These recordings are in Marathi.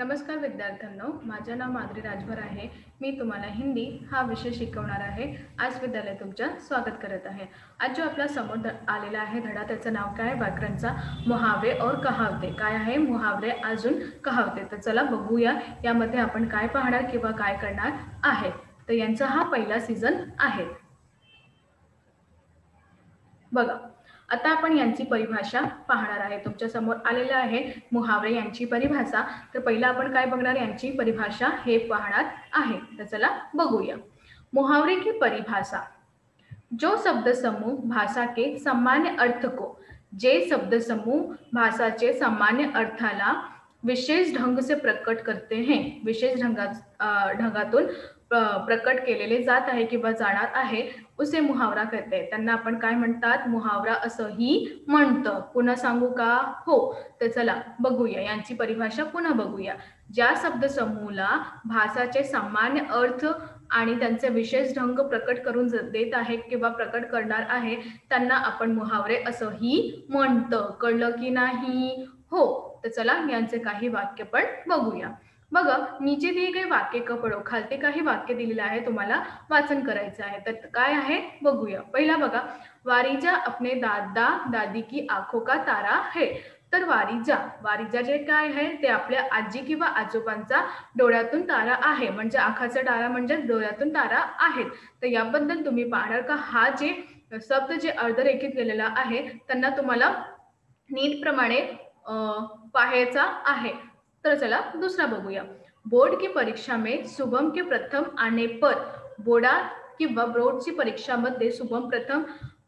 नमस्कार विद्यार्थ्यांनो, माझे नाव माधुरी राजभर आहे। मी तुम्हाला हिंदी हा विषय शिकवणार आहे। आज विद्यालय तुमचं स्वागत करत आहे। आज जो आपला समोर आलेला आहे धडा त्याचं नाव काय आहे? व्याकरणचा मुहावरे और कहावते। काय आहे? मुहावरे अजून कहावते। तर चला बघूया यामध्ये आपण काय पाहणार किंवा काय करणार आहे। तर यांचा हा पहिला सीझन आहे। बघा, आता आपण यांची परिभाषा पाहणार आहे। तुमच्या समोर आलेला आहे मुहावरे यांची परिभाषा। तर पहिला आपण काय बघणार, यांची परिभाषा हे पाहणार आहे। तर चला बघूया। मुहावरे की परिभाषा, जो शब्द समूह भाषा के सामान्य अर्थ को, जे शब्द समूह भाषा के सामान्य अर्थाला विशेष ढंग से प्रकट करते हैं, विशेष ढंगातून प्रकट केलेले जात आहे किंवा जाणार आहे, उसे मुहावरा कहते हैं। त्यांना आपण काय म्हणतात? मुहावरा असंही म्हणतं। पुन्हा सांगू का? हो। तर चला बघूया यांची परिभाषा पुन्हा बघूया। ज्या शब्दसमूहाला भाषाचे सामान्य अर्थ आणि त्यांचे विशेष ढंग प्रकट करून देत आहे किंवा प्रकट करणार आहे, त्यांना आपण मुहावरे असंही म्हणतं। कळलं की नाही? हो। तर चला यांचे काही वाक्य पण बघूया। बघा, नीचे दिए गए वाक्य का पढो। खालती काही वाक्य दिलेलं आहे, तुम्हाला वाचन करायचं आहे। तर काय आहे बघूया। पहिला बघा, वारिजा अपने दादा दादी की आंखों का तारा है। तर वारिजा जे काय आहे ते आपल्या आजी किंवा आजोबांचा डोळ्यातून तारा आहे। म्हणजे आंखाचा तारा म्हणजे डोळ्यातून तारा आहेत। तर याबद्दल तुम्ही पाहणार का हा जे शब्द जे अर्धरेखित केलेला आहे त्यांना तुम्हाला नीटप्रमाणे पाहायचा आहे। तर चला दूसरा बघूया। बोर्ड की परीक्षा में शुभम के प्रथम आने पर, बोर्डा किंवा बोर्डची परीक्षामध्ये शुभम प्रथम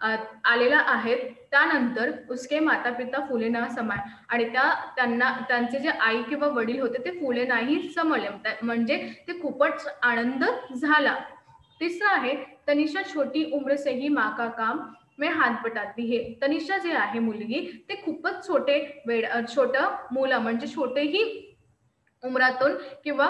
आलेला आहे, त्यानंतर उसके माता पिता फुले ना समाये आणि त्यांचे जे आई किंवा वडील होते ते फुले नाही समजले, म्हणजे ते खूपच आनंद झाला। तिसरा आहे, तनिषा छोटी उम्र से ही माँ का काम में हात बटाती है। तनिषा जे आहे मुलगी ते खूपच छोटं मुलं म्हणजे छोटेही उमरातून किंवा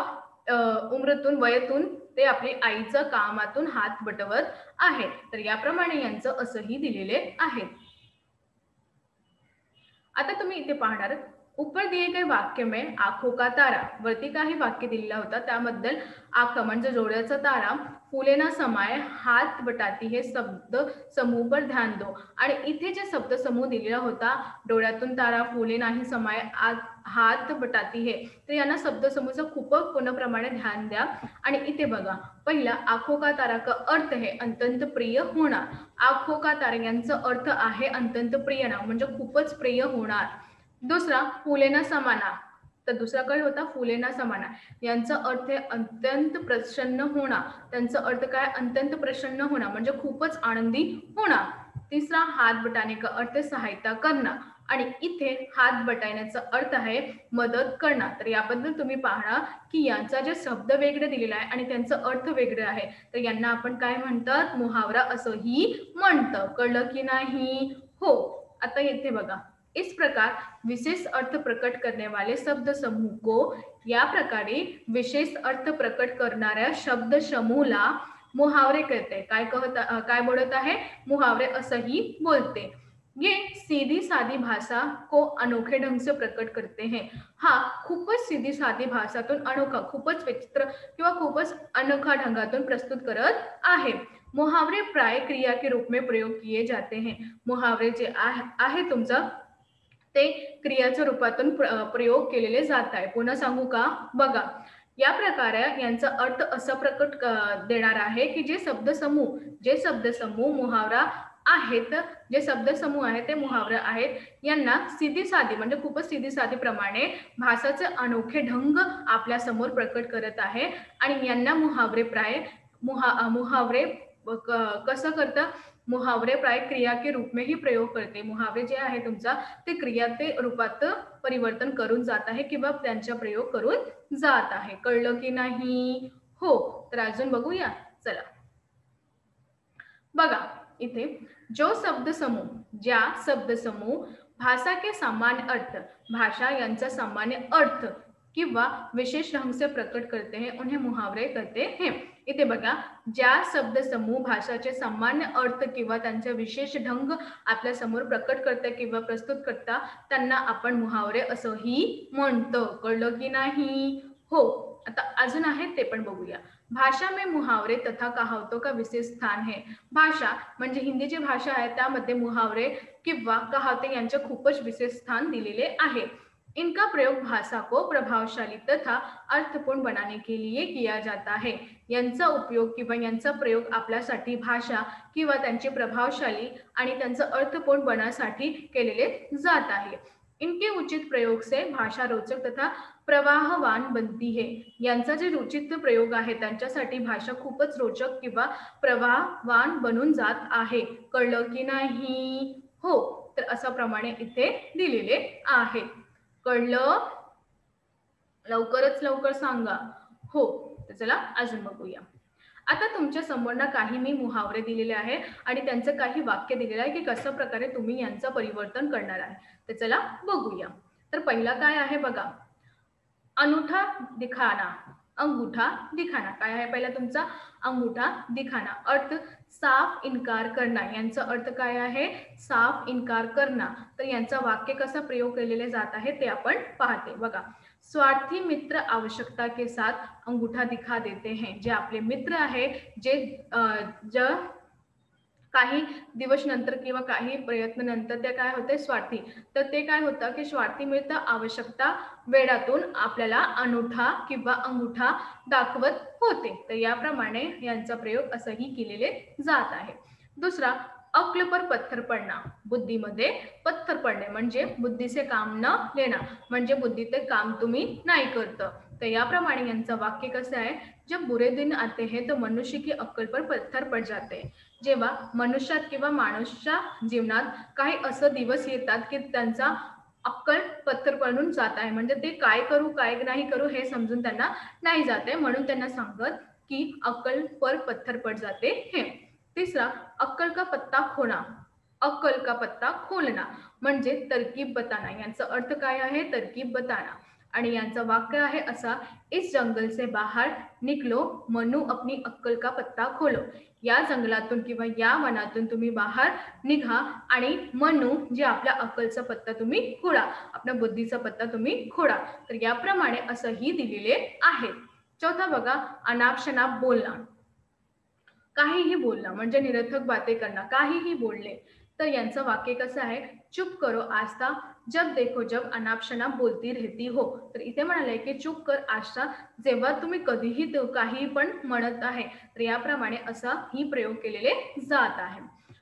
वयातून ते आपली आईचं कामातून हात बटवत आहे। तर याप्रमाणे यांचं असंही दिलेले आहे। आता तुम्ही इथे पाहणार, ऊपर दिए गए वाक्य में आंखों का तारा, वरती काही वाक्य दिलेला होता त्याबद्दल आंख म्हणजे डोळ्याचा तारा, फुले ना समाये, हात बटाती हे शब्द समूह पर ध्यान दो। आणि इथे जे शब्द समूह दिलेला होता, डोळ्यातून तारा, फुले नाही समाये, हात बटाती हे, तर यांना शब्द समूहाचं खूप पूर्णप्रमाणे ध्यान द्या। आणि इथे बघा, पहिला आंखों का तारा का अर्थ है अत्यंत प्रिय होणार। आंखों का तारा यांचा अर्थ आहे अत्यंत प्रिय ना, म्हणजे खूपच प्रिय होणार। दुसरा, फुले ना समाना, तर दुसरा काय होता? फुले ना समाना यांचा अर्थ आहे अत्यंत प्रसन्न होणार। त्यांचा अर्थ काय? अत्यंत प्रसन्न होणार म्हणजे खूपच आनंदी होणार। तिसरा, हात बटाने का अर्थ सहायता करना, आणि इथे हात बटाण्याचा अर्थ आहे मदत करणार। तर याबद्दल तुम्ही पाहणार की यांचा जे शब्द वेगळे दिलेला आहे आणि त्यांचा अर्थ वेगळे आहे, तर यांना आपण काय म्हणतात? मुहावरा असंही म्हणतं। कळलं की नाही? हो। आता येथे बघा, इस प्रकार विशेष अर्थ प्रकट करने वाले शब्द समूह को, या प्रकारे विशेष अर्थ प्रकट करणाऱ्या शब्द समूहाला मुहावरे कहते हैं। काय बोलत आहे? मुहावरे असंही बोलते। ये सीधी साधी भाषा को अनोखे ढंग से प्रकट करते हैं। हा खूपच सीधी साधी भाषातून अनोखा, खूपच विचित्र किंवा खूपच अनोखा ढंगातून प्रस्तुत करत आहे। मुहावरे प्राय क्रिया के रूप में प्रयोग किए जाते हैं। मुहावरे जे आहे तुमचं ते क्रियाच्या रूपातून प्रयोग केलेले जात आहे। पुन्हा सांगू का? बघा, या प्रकारे यांचा अर्थ असा प्रकट देणार आहे की जे शब्दसमूह मुहावरा आहेत, जे शब्दसमूह आहेत ते मुहावरे आहेत, यांना सीधी साधी म्हणजे खूपच सीधी साधी प्रमाणे भाषाचे अनोखे ढंग आपल्या समोर प्रकट करत आहे। आणि यांना मुहावरे कसं करतं? मुहावरे प्राय क्रिया के रूप में ही प्रयोग करते। मुहावरे जे आहे तुमचा ते क्रिया ते रूपात परिवर्तन करून जात आहे किंवा त्यांचा प्रयोग करून जात आहे। कळलं की नाही? हो। तर अजून बघूया, चला बघा इथे, जो ज्या शब्दसमूह भाषा के सामान्य अर्थ, भाषा यांचा सामान्य अर्थ किंवा विशेष ढंग से प्रकट करते हैं, उन्हें मुहावरे कहते हैं। इथे बघा, ज्या शब्दसमूह भाषाचे सामान्य अर्थ किंवा त्यांचा विशेष ढंग आपल्या समोर प्रकट करता किंवा प्रस्तुत करता त्यांना आपण मुहावरे असंही म्हणतो. कळलं की नाही? हो. आता अजून आहे ते पण बघूया. भाषा में मुहावरे तथा कहावतों का विशेष स्थान है. भाषा म्हणजे हिंदी जी भाषा आहे त्यामध्ये मुहावरे किंवा कहावते यांचे खूपच विशेष स्थान दिलेले आहे. इनका प्रयोग भाषा को प्रभावशाली तथा अर्थपूर्ण बनाने के लिए किया जाता है. यांचा उपयोग किंवा यांचा प्रयोग आपल्यासाठी भाषा किंवा त्यांचे प्रभावशाली आणि त्यांचं अर्थपूर्ण बनण्यासाठी केलेले जात आहे. इनके उचित प्रयोग से भाषा रोचक तथा प्रवाहवान बनती है. यांचा जे उचित प्रयोग आहे त्यांच्यासाठी भाषा खूपच रोचक किंवा प्रवाहवान बनून जात आहे. कळलं की नाही? हो. तर अशा प्रमाणे इथे दिलेले आहे. कळलं? लवकरच लवकर सांगा. हो. तर चला अजून बघूया. आता तुमच्या समोर ना काही मी मुहावरे दिलेले आहे आणि त्यांचं काही वाक्य दिलेलं आहे की कशा प्रकारे तुम्ही यांचं परिवर्तन करणार आहे. तर चला बघूया. तर पहिला काय आहे बघा, अंगूठा दिखाना. अंगूठा दिखाना काय आहे पहिला तुमचा? अंगूठा दिखाना. अर्थ साफ इन्कार करना. यांचा अर्थ काय आहे? साफ इन्कार करना. तर यांचा वाक्य कसा प्रयोग केलेले जात आहे ते आपण पाहते बघा. स्वार्थी मित्र आवश्यकता के साथ अंगूठा दिखा देते हैं. जे आपले मित्र आहे जे काही दिवस नंतर किंवा काही प्रयत्न नंतर ते काय होते? स्वार्थी. तर ते काय होतं की स्वार्थी मित्र आवश्यकता वेळातून आपल्याला अनोठा किंवा अंगूठा दाखवत होते. तर याप्रमाणे यांचा प्रयोग असंही केलेले जात आहे. दुसरा, अक्ल पर पत्थर पडना. बुद्धीमध्ये पत्थर पडणे म्हणजे बुद्धीचे काम न लेना म्हणजे बुद्धीचे काम तुम्ही नाही करत. तर याप्रमाणे यांचं वाक्य कसं आहे? जब बुरे दिन आते हैं तो मनुष्य की अक्कल पर पत्थर पड जाते. जेव्हा मनुष्यात किंवा माणूसच्या जीवनात काही असं दिवस येतात की त्यांचा अक्कल पत्थर पडून जात आहे. म्हणजे ते काय करू काय नाही करू हे समजून त्यांना नाही जाते. म्हणून त्यांना सांगत की अक्कल पर पत्थर पड जाते हे. तिसरा, अक्कल का पत्ता खोना. अक्कल का पत्ता खोलना म्हणजे तरकीब बताना. यांचा अर्थ काय आहे? तरकीब बताना. आणि यांचं वाक्य आहे असा, इस जंगल से बाहर निकलो मनु अपनी अक्कल का पत्ता खोलो. या जंगलातून किंवा या वनातून तुम्ही बाहेर निघा आणि मनु जे आपल्या अक्कलचा पत्ता तुम्ही खोडा, आपल्या बुद्धीचा पत्ता तुम्ही खोडा. तर याप्रमाणे असंही दिलेले आहे. चौथा बघा, अनाप शनाप बोलना. काहीही बोलणं म्हणजे निरर्थक बातें करणं. काहीही बोलणे. तर यांचं वाक्य कसं आहे? चुप करो आस्था जब देखो जब अनाप शनाप बोलती रहती हो. तर इथे म्हणाले की चुप कर आस्था, जेव्हा तुम्ही कधीही काही पण म्हणत आहे. तर याप्रमाणे असा ही प्रयोग केलेले जात आहे.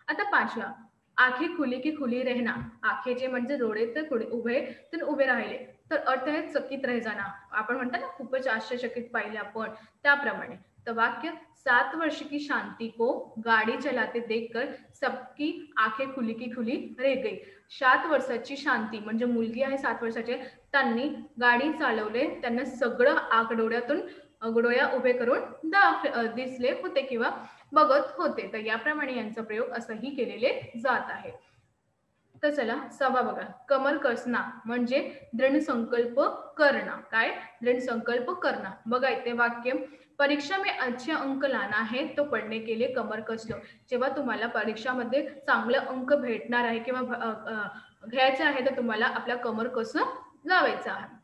आता पाचवा, आंखें खुली की खुली रहना. आंखें जे म्हणजे डोळे तर उभे राहिले. तर अर्थ आहे चकित रह जाना. आपण म्हणतो ना खूपच आश्चर्यचकित पाहिले आपण त्याप्रमाणे. तर वाक्य, 7 वर्ष की शांति को गाड़ी चलाते देखकर सबकी आंखें खुली की खुली रह गई. 7 वर्षाची शांती म्हणजे मुलगी आहे 7 वर्षाची, त्यांनी गाडी चालवले, त्यांना सगळं डोळ्या उभे करून दिसले होते किंवा बघत होते. तर याप्रमाणे यांचा प्रयोग असंही केलेले जात आहे. तर चला सहावा बघा, कमर कसना म्हणजे दृढ संकल्प करना. काय? दृढ संकल्प करना. बघा इथे वाक्य, परीक्षा में अच्छे अंक लाना है तो पढ़ने के लिए कमर कस लो. जेव्हा तुम्हाला परीक्षामध्ये चांगले अंक भेटणार आहे किंवा घ्यायचे आहे तर तुम्हाला आपल्या कमर कसं लावायचं आहे.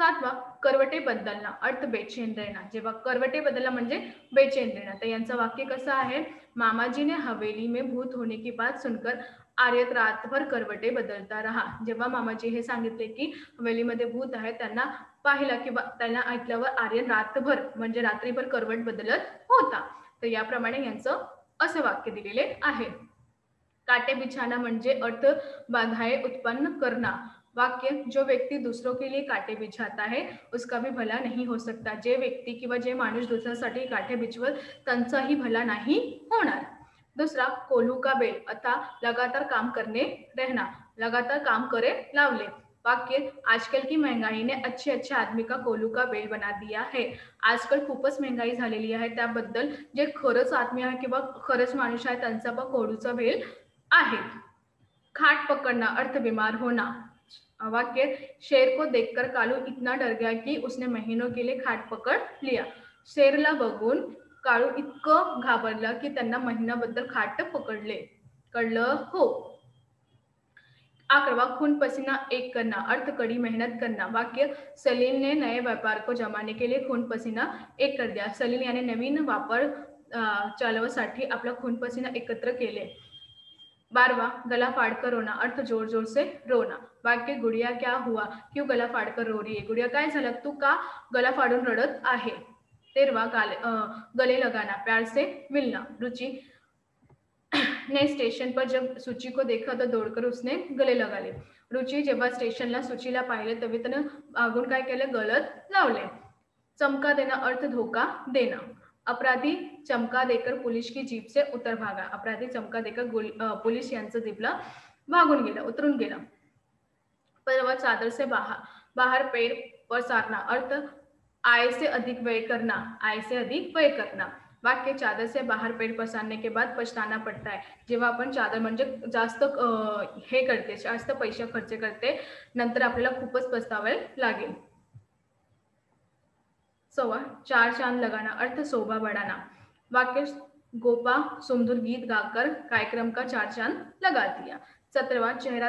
सातवा, करवटे बदलना. अर्थ बेचैन रहना. जेव्हा करवटे बदलना म्हणजे बेचैन रहना. तर यांचं वाक्य कसं आहे? मामाजी ने हवेली में भूत होने की बात सुनकर आर्यत रातभर करवटे बदलता रहा. जेव्हा मामाजी हे सांगितले की हवेलीमध्ये भूत आहे, त्यांना पाहिलं किंवा त्यांना ऐकल्यावर आर्यन रातभर म्हणजे रात्रीभर करवट बदलत होता. तर याप्रमाणे यांचं असं वाक्य दिलेले आहे. काटे बिछाना म्हणजे अर्थ बाधाएं उत्पन्न करना. वाक्य, जो व्यक्ती दूसरों के लिए काटे बिछाता है उसका भी भला नहीं हो सकता. जे व्यक्ती किंवा जे माणूस दुसऱ्यासाठी काटे बिछवत त्यांचाही भला नाही होणार. दूसरा, कोल्हू का बेल अथा लगातार काम करने रहना. लगातार काम करे लावले. वाक्य, आजकल की महंगाई ने अच्छे अच्छे आदमी का कोल्हू का बेल बना दिया है. आजकाल खूपच महंगाई झालेली आहे, त्याबद्दल जे खरंच आदमी आहे किंवा खरंच माणूस आहे त्यांचा पण कोल्हूचा बेल आहे. खाट पकडना अर्थ बीमार होना. वाक्य, शेर को देखकर कालू इतना डर गया कि उसने महीनों के लिए खाट पकड़ लिया. शेरला बघून काळू इतकं घाबरलं की त्यांना महिन्याबद्दल खाट पकडले. कळलं हो. 11वां खून पसीना एक करना, अर्थ कड़ी मेहनत करना. वाक्य सलील ने नए व्यापार को जमाने के लिए खून पसीना एक कर दिया. सलील याने नवीन वापर चालवसाठी आपला खून पसीना एकत्र केले. 12वां गला फाड़कर रोना, अर्थ जोर जोर से रोना. वाक्य गुड़िया क्या हुआ, क्यों गला फाड़कर रो रही है. गुड़िया काय झालं, तू का गला फाड़ून रडत आहे. 13वां गले लगाना, प्यार से मिलना. रुचि ने स्टेशन पर जब सूची को देखा तो दौड़कर उसने गले लगाले. रुचि जेव्हा स्टेशनला सूचीला पाहिले तेव्हा त्यानं मागून काय केलं, गलत लावले. चमका देना, अर्थ धोका देना. अपराधी चमका देकर पुलिस की जीप से उतर भागा. अपराधी चमका देकर पुलिस यांचं जीपला भागून गेला, उतरून गेला. परवा चादर से बाहर पैर पसारना, अर्थ आय से अधिक व्यय करना. आय से अधिक व्यय करना. वाक्य चादर से बाहर पैर पसारने के बाद पछताना पड़ता है. जेव्हा आपण चादर म्हणजे जास्त हे करते, जास्त पैसे खर्च करते, नंतर आपल्याला खूपच पछतावे लागेल. 16वां चार चांद लगाना, अर्थ शोभा बढ़ाना. वाक्य गोपा सुमधुर गीत गाकर कार्यक्रम का चार चांद लगा दिया. 17वां चेहरा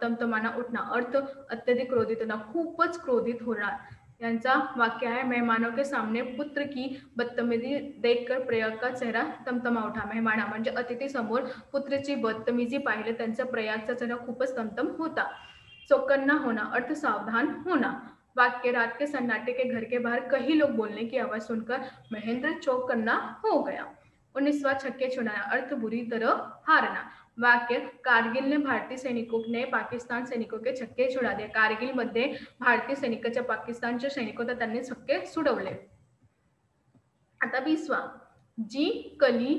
तमतमाना उठना, अर्थ अत्यधिक क्रोधित होना, खूपच क्रोधित होणार. यांचा वाक्य आहे, मेहमानों के सामने पुत्र की बदतमीजी देखकर प्रयाग का चेहरा तमतमा उठा. मेहमाना म्हणजे अतिथी समोर पुत्राची बदतमीजी पाहिले त्यांचा प्रयागचा चेहरा खूपच तमतम होता. चौकन्ना होना, अर्थ सावधान होना. वाक्य रात के सन्नाटे के घर के बाहर कई लोग बोलने की आवाज सुनकर महेंद्र चौकन्ना हो गया. 19वां छक्के छुड़ाना, अर्थ बुरी तरह हारना. वाक्य कारगिल ने भारतीय सैनिकों ने पाकिस्तान सैनिकों के छक्के छुड़ा दिए. कारगिल मध्ये भारतीय सैनिकांच्या पाकिस्तानच्या सैनिकांना त्यांनी छक्के सुडवले. आता 20वां जी कली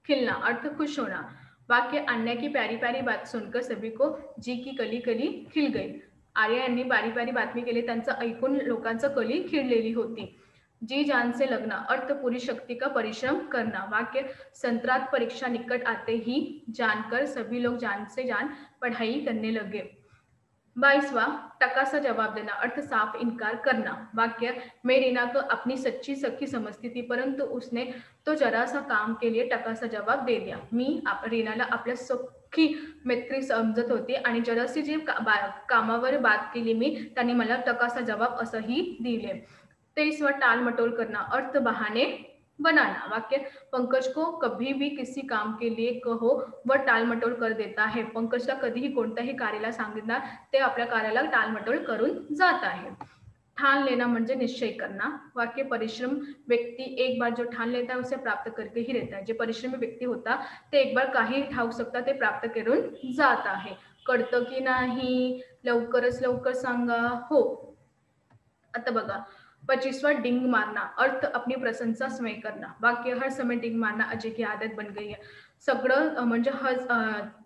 खिलना, अर्थ खुश होना. वाक्य अन्या की प्यारी प्यारी बात सुनकर सभी को जी की कली कली खिल गई. आर्या यांनी बारी बारी बातमी केली, त्यांचं ऐकून लोकांचं कली खिळलेली होती. जी जान से लगना, अर्थ पूरी शक्ति का परिश्रम करना. वाक्य संत्रात परीक्षा निकट आते ही जानकर सभी लोग जान से जान पढ़ाई करने लगे. 22वां टका सा जवाब देना, अर्थ साफ इनकार करना. वाक्य मैं रीना को अपनी सच्ची सखी समजती थी, परंतु उसने तो जरा सा काम के लिए टका सा जवाब दे दिया. मी रीनाला आपल्या सखी मैत्री समजत होती आणि जरासी जी कामावर बात केली मी, त्यांनी मला टकासा जवाब असंही दिले. 23वां टालमटोल करना, अर्थ बहाने बनाना. वाक्य पंकज को कभी भी किसी काम के लिए कहो वह टालमटोल कर देता है. पंकजला कधीही कोणत्याही कार्याला सांगितलं ते आपल्या कार्याला टालमटोल करून जात आहे. ठान लेना म्हणजे निश्चय करना. वाक्य परिश्रम व्यक्ती एक बार जो ठान लेता है उसे प्राप्त करके ही रहता है. जे परिश्रमी व्यक्ती होता ते एक बार काही ठाऊ शकता ते प्राप्त करून जात आहे. कळतं की नाही, लवकरच लवकर सांगा. हो. आता बघा 25वां डिंग मारना, अर्थ अपनी प्रशंसा स्वयं करना. वाक्य हर समय डिंग मारना अजय की आदत बन गई है. सगळं म्हणजे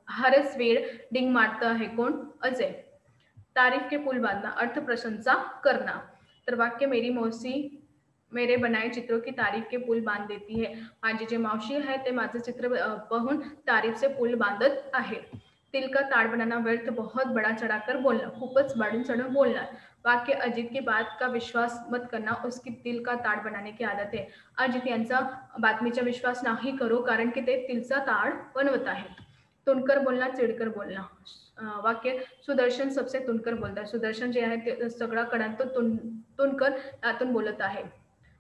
हरच वेळ डिंग मारता है कोण, अजय. तारीफ के पुल बांधना, अर्थ प्रशंसा करना. तर वाक्य मेरी मौसी मेरे बनाए चित्रों की तारीफ के पुल बांध देती है. माझी जे मावशी आहे ते माझं चित्र पाहून तारीफचे पूल बांधत आहे. तिल का ताड़ बनाना, व्यर्थ बहुत बड़ा चढ़ाकर बोलना, खूपच वाढून चढून बोलना. वाक्य अजित की बात का विश्वास मत करना, उसकी तिल का ताड़ बनाने की आदत है. अजित यांचा बातमीचा विश्वास नाही करू, कारण की ते तिलचा ताड़ बनवत आहेत. तुणकर बोलना, चिडकर बोलना. वाक्य सुदर्शन सबसे तुणकर बोलता है. सुदर्शन जे आहे ते सगळा कडात तो तुणकर त्यातून बोलत आहे.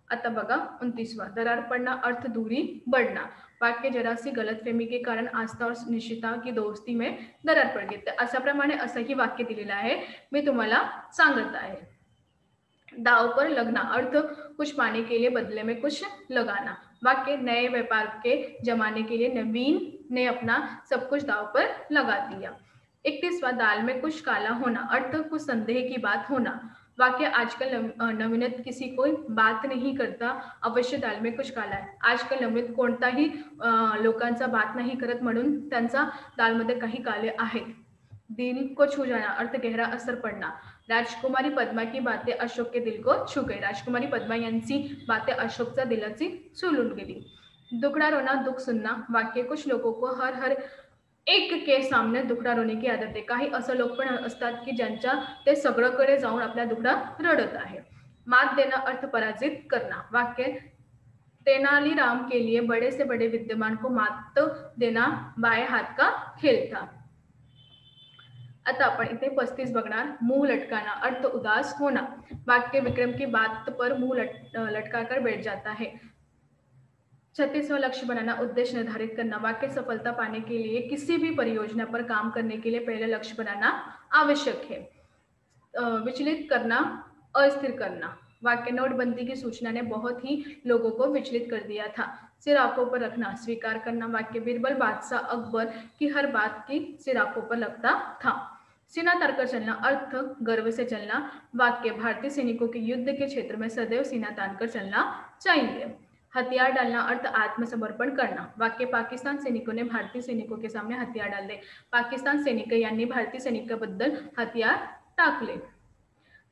आता बघा 29वां दरार पड़ना, अर्थ दूरी बढ़ना. वाक्य जरासी गलतफहमी के कारण आस्था और निश्चिता की दोस्ती में दरार पड़ गई. अशा प्रमाणे असंही वाक्य दिलेलं आहे, मी तुम्हाला सांगत आहे. दाव पर लगना, अर्थ कुछ पाने के लिए बदले में कुछ लगाना. वाक्य नए व्यापार के जमाने के लिए नवीन ने अपना सब कुछ दाव पर लगा दिया. 31वां दाल में कुछ काला होना, अर्थ कुछ संदेह की बात होना. वाक्य आजकल नवीनत किसी कोई बात नहीं करता, अवश्य दाल में कुछ काला है. आजकाल नवीन कोणताही लोकांचा बात नाही करत, म्हणून त्यांचा दालमध्ये काही काले आहेत. दिल को छू जाना, अर्थ गहरा असर पडना. राजकुमारी पद्मा की बातें अशोक के दिल को छू गई. राजकुमारी पद्मा यांची बातें अशोकच्या दिलाची चुलून गेली. दुखड़ा रोना, दुख सुनना. वाक्य कुछ लोगों को हर एक के सामने दुखड़ा रोने की आदत आहे. काही असं लोक पण असतात की ज्यांच्या ते सगळंकडे जाऊन आपल्या दुखड़ा रडत आहे. मात देना, अर्थ पराजित करना. वाक्य तेनालीराम के लिए बड़े से बड़े विद्यमान को मात देना बाएं हाथ का खेल था। आता आपण इथे 35 बघणार, मुंह लटकाना अर्थ उदास होना। वाक्य विक्रम की बात पर मुंह लटका कर बैठ जाता है। 36वां लक्ष्य बनाना उद्देश्य निर्धारित करना। वाक्य सफलता पाने के लिए किसी भी परियोजना पर काम करने के लिए पहले लक्ष्य बनाना आवश्यक है। विचलित करना, अस्थिर करना। वाक्य नोटबंदी की सूचना ने बहुत ही लोगों को विचलित कर दिया था। सिर आंखों पर रखना, स्वीकार करना। वाक्य बीरबल बादशाह अकबर की हर बात की सिर आंखों पर लगता था। सीना तानकर चलना अर्थ गर्व से चलना। वाक्य भारतीय सैनिकों के युद्ध के क्षेत्र में सदैव सीना तानकर चलना चाहिए। हथियार डालना अर्थ आत्मसमर्पण करना। वाक्य पाकिस्तान सैनिकों ने भारतीय सैनिकों के सामने हथियार डालले। पाकिस्तान सैनिक यांनी भारतीय सैनिकांबद्दल हथियार टाकले।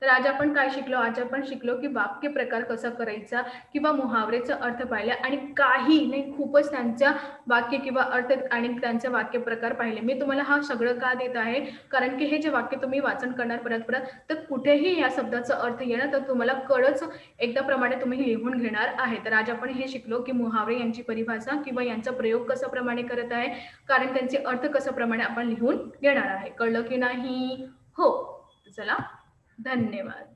तर आज आपण काय शिकलो? आज आपण शिकलो की वाक्य प्रकार कसा करायचा किंवा मुहावरेचा अर्थ पाहिले आणि काही नाही खूपच त्यांच्या वाक्य किंवा अर्थ आणि त्यांचे वाक्य प्रकार पाहिले। मी तुम्हाला हा सगळं का देत आहे? कारण की हे जे वाक्य तुम्ही वाचन करणार परत परत तर कुठेही या शब्दाचा अर्थ येणार तर तुम्हाला कळच एकदा प्रमाणे तुम्ही लिहून घेणार आहे। तर आज आपण हे शिकलो की मुहावरे यांची परिभाषा किंवा यांचा प्रयोग कसा प्रमाणे करत आहे, कारण त्यांचे अर्थ कसा प्रमाणे आपण लिहून घेणार आहे। कळलं की नाही? हो, चला धन्यवाद।